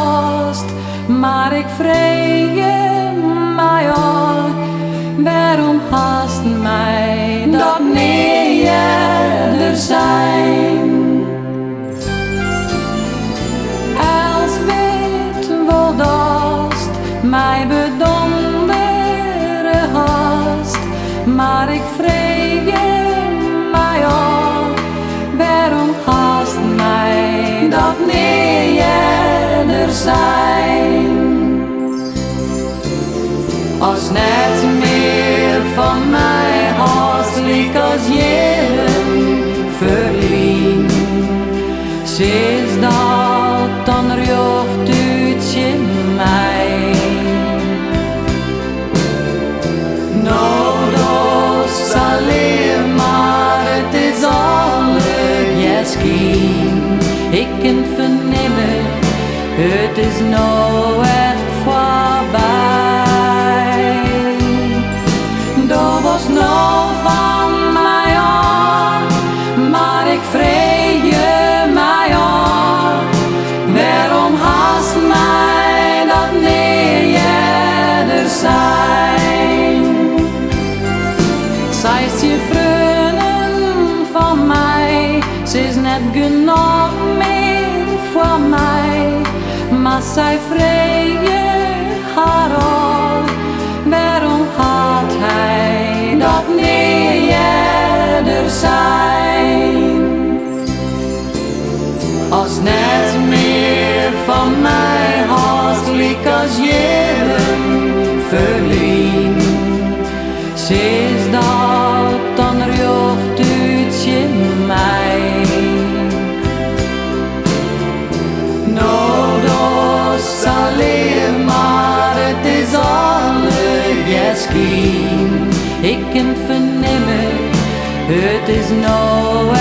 haast, maar ik vreeg mij al. Waarom haast mij dat niet er zijn? Als weet wel dat mij bedonderen haast, maar ik vreeg mij al. Waarom haast mij dat niet er zijn? Als net meer van mij haast liek als jaren verlien, is dat dan rjocht uit je mij. Nou, dat is alleen maar, het is alle schijn. Ik kan vernemen, het is nou echt voorbij. Dat was nou van mij aan, maar ik vreeg je mij aan. Waarom haast mij dat niet er zijn? Zij is je vrienden van mij, ze is net genoeg meer voor mij. Maar zij vreeg haar al, waarom had hij dat niet er zijn? Als net meer van mij haast liek als jaren verlien, is dat dan rjocht uit je mij. Nou, dat is alleen maar, het is alle schijn. Ik kan vernemen, het is nou